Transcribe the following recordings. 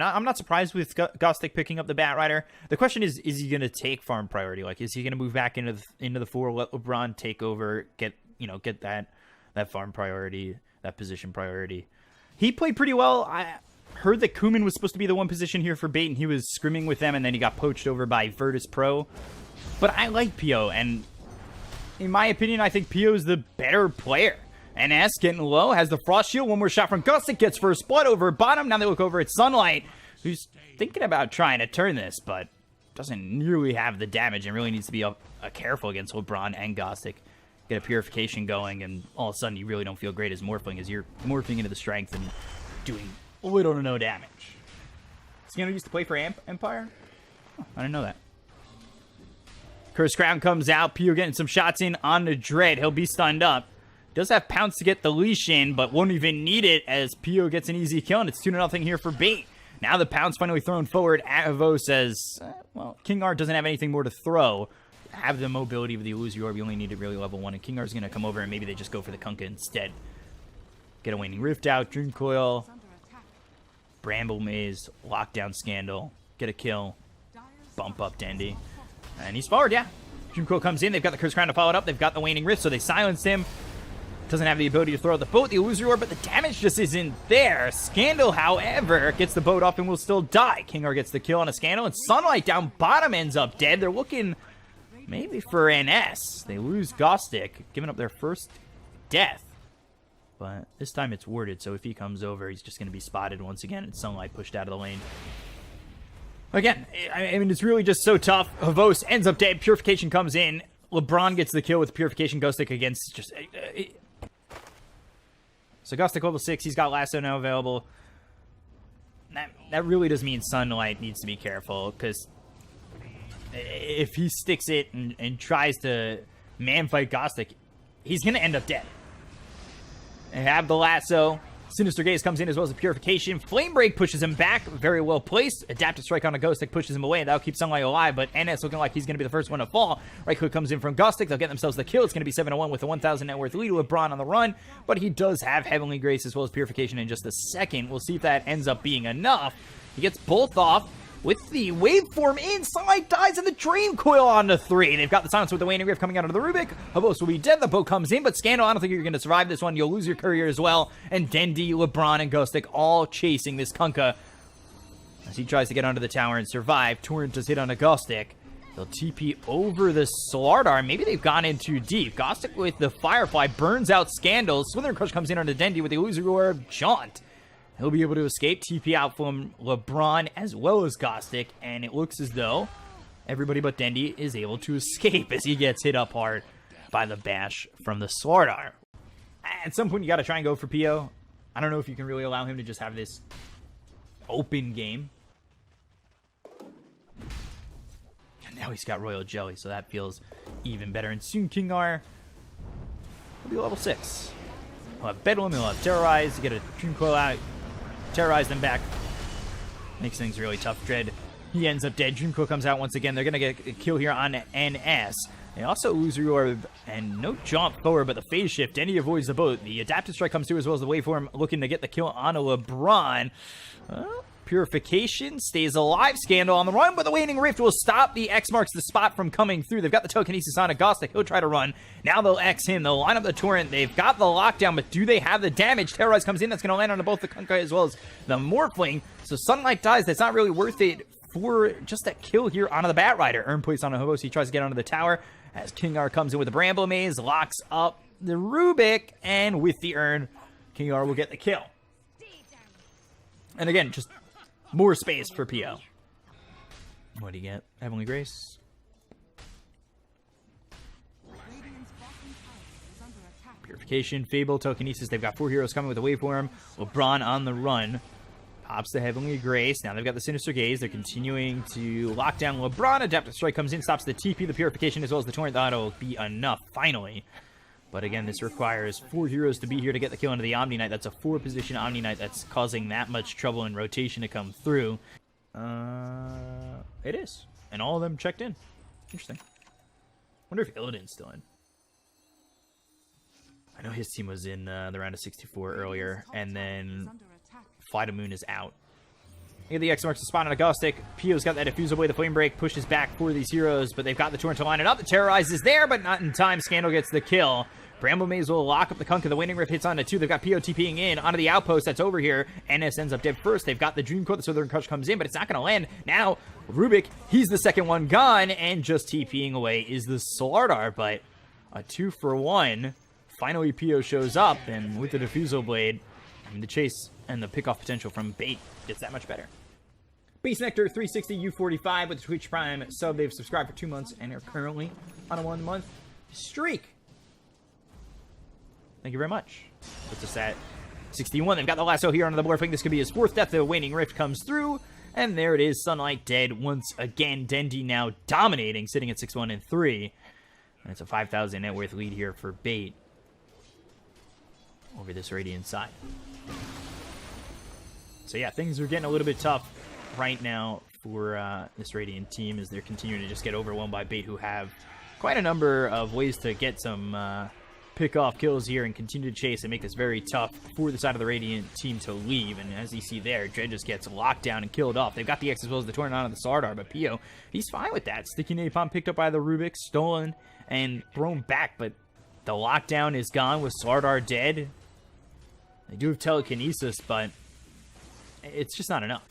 I'm not surprised with Gostic picking up the Batrider. The question is he going to take farm priority? Like, is he going to move back into the 4, let LeBron take over, get that farm priority, that position priority? He played pretty well. I heard that Kuman was supposed to be the one position here for bait, and he was scrimming with them, and then he got poached over by Virtus Pro. But I like Pio, and in my opinion, I think Pio is the better player. NS getting low, has the Frost Shield. One more shot from Gustic, gets first blood over bottom. Now they look over at Sunlight, who's thinking about trying to turn this, but doesn't nearly have the damage and really needs to be careful against LeBron and Gostic. Get a purification going, and all of a sudden you really don't feel great as Morphling, as you're morphing into the strength and doing little to no damage. Scandal used to play for Empire? Oh, I didn't know that. Curse Crown comes out. Pio getting some shots in on the Dread. He'll be stunned up. Does have Pounce to get the leash in, but won't even need it as Pio gets an easy kill, and it's 2-0 here for bait. Now the Pounce finally thrown forward. Avo says, well, King R doesn't have anything more to throw. Have the mobility of the Illusory Orb. You only need it really level 1, and King R's going to come over, and maybe they just go for the Kunkka instead. Get a Waning Rift out, Dream Coil, Bramble Maze, Lockdown Scandal, get a kill, bump up Dendi. And he's forward, yeah. Dream Coil comes in, they've got the Curse Crown to follow it up, they've got the Waning Rift, so they silence him. Doesn't have the ability to throw the boat, the Illusory Orb, but the damage just isn't there. Scandal, however, gets the boat off and will still die. King R gets the kill on a Scandal, and Sunlight down bottom ends up dead. They're looking maybe for NS. They lose Gostic, giving up their first death. But this time it's warded, so if he comes over, he's just going to be spotted once again, and Sunlight pushed out of the lane. Again, I mean, it's really just so tough. Havos ends up dead. Purification comes in. LeBron gets the kill with Purification. Gostic against just... So Gostic level 6, he's got Lasso now available. That really does mean Sunlight needs to be careful, because if he sticks it and tries to man-fight Gostic, he's going to end up dead. They have the Lasso. Sinister Gaze comes in as well as the Purification. Flame Break pushes him back. Very well placed. Adaptive Strike on a Gostic pushes him away. That'll keep Sunlight alive, but NS looking like he's going to be the first one to fall. Right click comes in from Gostic. They'll get themselves the kill. It's going to be 7-1 with a 1,000 net worth lead. LeBron on the run, but he does have Heavenly Grace as well as Purification in just a second. We'll see if that ends up being enough. He gets both off. With the waveform in, Sunlight dies in the Dream Coil on the 3. They've got the silence with the Waning Rift coming out of the Rubik. Havos will be dead. The boat comes in, but Scandal, I don't think you're going to survive this one. You'll lose your courier as well. And Dendi, LeBron, and Gostic all chasing this Kunkka as he tries to get onto the tower and survive. Torrent does hit on a Gostic. They'll TP over the Slardar. Maybe they've gone in too deep. Gostic with the Firefly burns out Scandal. Slither Crush comes in on the Dendi with the Illusory Orb. Jaunt. He'll be able to escape. TP out from LeBron as well as Gostic. And it looks as though everybody but Dendi is able to escape as he gets hit up hard by the bash from the Slardar. At some point, you got to try and go for Pio. I don't know if you can really allow him to just have this open game. And now he's got Royal Jelly, so that feels even better. And soon King R will be level 6. He'll have Bedlam, he'll have Terrorize, you get a Dream Coil out. Terrorize them back. Makes things really tough. Dread, he ends up dead. Dream Coil comes out once again. They're going to get a kill here on NS. They also lose Orb and no jump forward, but the phase shift. Dendi avoids the boat. The Adaptive Strike comes through as well as the waveform looking to get the kill on a LeBron. Purification stays alive. Scandal on the run, but the Waning Rift will stop the X marks the spot from coming through. They've got the Telekinesis on a Gostic. He'll try to run. Now they'll X him. They'll line up the Torrent. They've got the lockdown, but do they have the damage? Terrorize comes in. That's going to land on both the Kunkka as well as the Morphling. So Sunlight dies. That's not really worth it for just that kill here onto the Batrider. Earn place on a Havos. He tries to get onto the tower as King R comes in with the Bramble Maze, locks up the Rubik, and with the Urn, King R will get the kill. And again, just more space for Pio. What do you get? Heavenly Grace. Purification, Fable, Telekinesis. They've got 4 heroes coming with a waveform. LeBron on the run. Pops the Heavenly Grace. Now they've got the Sinister Gaze. They're continuing to lock down LeBron. Adaptive Strike comes in, stops the TP, the Purification, as well as the Torrent. That'll be enough, finally. But again, this requires 4 heroes to be here to get the kill into the Omni Knight. That's a 4-position Omni Knight that's causing that much trouble in rotation to come through. It is. And all of them checked in. Interesting. Wonder if Illidan's still in. I know his team was in the round of 64 earlier, and then Flight of Moon is out. Get the X marks the spot on a Gostic. Pio's got that Diffusal Blade. The Flame Break pushes back for these heroes, but they've got the Torrent to line it up. The Terrorize is there, but not in time. Scandal gets the kill. Bramble Maze will lock up the Kunk, and the Waning Rift hits onto 2. They've got Pio TPing in onto the outpost that's over here. NS ends up dead first. They've got the Dream Coat. The Southern Crush comes in, but it's not going to land. Now, Rubik, he's the second one gone, and just TPing away is the Slardar, but a 2-for-1. Finally, Pio shows up, and with the Diffusal Blade, I mean, the chase and the pickoff potential from Bait gets that much better. Beast Nectar 360 U45 with the Twitch Prime sub. They've subscribed for 2 months and are currently on a 1-month streak. Thank you very much. Puts us at 61. They've got the lasso here on the Blurfing. This could be his 4th death. The Waning Rift comes through. And there it is. Sunlight dead once again. Dendi now dominating, sitting at 6-1 and 3. And it's a 5,000 net worth lead here for Bait over this Radiant side. So yeah, things are getting a little bit tough right now for this Radiant team as they're continuing to just get overwhelmed by Bait, who have quite a number of ways to get some pick-off kills here and continue to chase and make this very tough for the side of the Radiant team to leave. And as you see there, Dread just gets locked down and killed off. They've got the X as well as the Torrent on the Slardar, but Pio, he's fine with that. Sticky Napalm picked up by the Rubik, stolen and thrown back, but the lockdown is gone with Slardar dead. They do have telekinesis, but it's just not enough.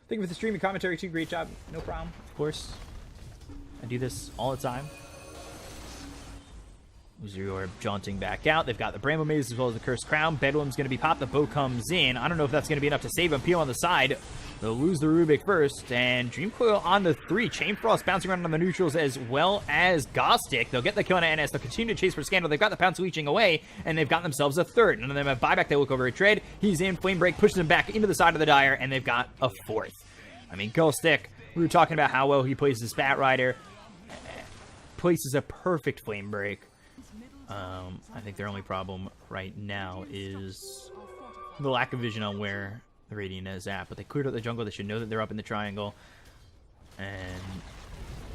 Thank you for the streaming commentary too. Great job. No problem. Of course. I do this all the time. Uzurior jaunting back out. They've got the Bramble Maze as well as the Cursed Crown. Bedlam's going to be popped. The bow comes in. I don't know if that's going to be enough to save him. Pio on the side. They'll lose the Rubik first. And Dream Coil on the 3. Chain Frost bouncing around on the neutrals as well as Gostic. They'll get the kill on NS. They'll continue to chase for Scandal. They've got the Pounce leeching away. And they've got themselves a 3rd. None of them have buyback. They look over at Dread. He's in. Flame Break pushes him back into the side of the Dire. And they've got a 4th. I mean, Gostic, we were talking about how well he plays his Bat Rider. Places a perfect Flame Break. I think their only problem right now is the lack of vision on where the Radiant is at. But they cleared out the jungle. They should know that they're up in the triangle. And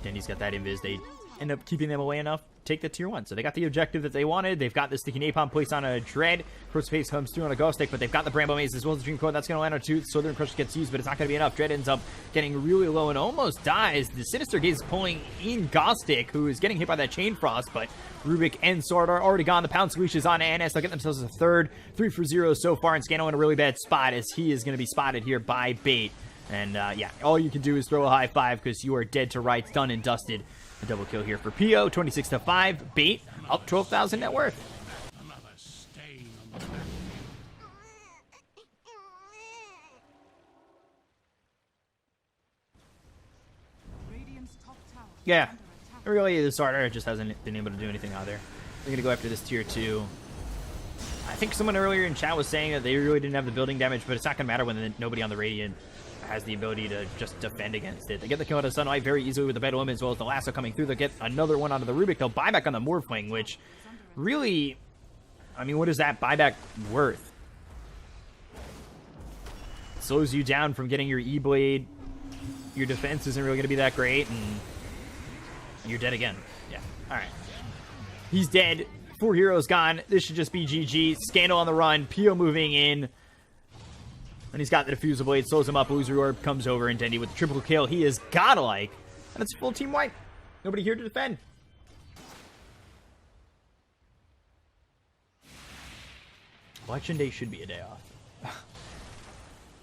Dendy's got that invis. They end up keeping them away enough. Take the tier 1. So they got the objective that they wanted. They've got the Sticky Napalm placed on a Dread. First Pace comes through on a Gostic, but they've got the Bramble Maze as well as the Dream Coil. That's going to land on 2. Southern Crush gets used, but it's not going to be enough. Dread ends up getting really low and almost dies. The Sinister Gaze is pulling in Gostic, who is getting hit by that Chain Frost, but Rubik and Sword are already gone. The Pounce Leash is on NS. They'll get themselves a 3rd. 3-for-0 so far, and Scandal in a really bad spot as he is going to be spotted here by Bait. And yeah, all you can do is throw a high 5 because you are dead to rights, done and dusted. A double kill here for Pio, 26-5. Bait up 12,000 net worth. Yeah, really, the starter just hasn't been able to do anything out there. They're going to go after this tier 2. I think someone earlier in chat was saying that they really didn't have the building damage, but it's not going to matter when nobody on the Radiant has the ability to just defend against it. They get the kill out of Sunlight very easily with the Bedlam as well as the lasso coming through. They'll get another one onto the Rubik. They'll buy back on the Morphling, which really, I mean, what is that buyback worth? It slows you down from getting your E-Blade. Your defense isn't really going to be that great, and you're dead again. Yeah, all right. He's dead. 4 heroes gone. This should just be GG. Scandal on the run. Pio moving in. And he's got the Diffusal Blade, slows him up. Loser Orb comes over, and Dendi with the triple kill. He is godlike. And it's a full team wipe. Nobody here to defend. Election Day should be a day off.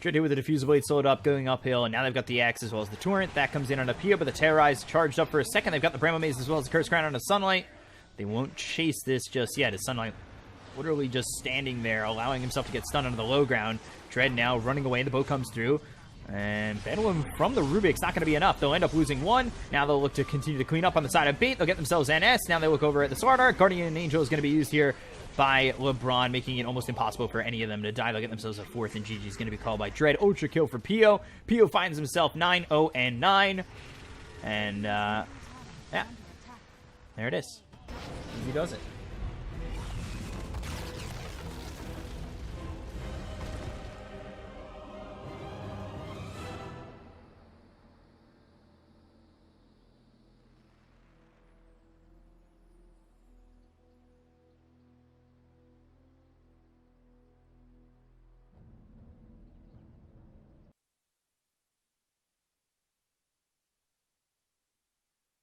Dread here with the Diffusal Blade slowed up, going uphill, and now they've got the Axe as well as the Torrent. That comes in on a Pio, but the Terrorize charged up for a second. They've got the Bramble Maze as well as the Cursed Crown on a Sunlight. They won't chase this just yet, as Sunlight literally just standing there, allowing himself to get stunned onto the low ground. Dread now running away. The bow comes through. And Bedlam from the Rubik's not going to be enough. They'll end up losing 1. Now they'll look to continue to clean up on the side of Bait. They'll get themselves NS. Now they look over at the Slardar. Guardian Angel is going to be used here by LeBron, making it almost impossible for any of them to die. They'll get themselves a 4th, and GG is going to be called by Dread. Ultra kill for Pio. Pio finds himself 9-0-9. And, yeah. There it is. He does it.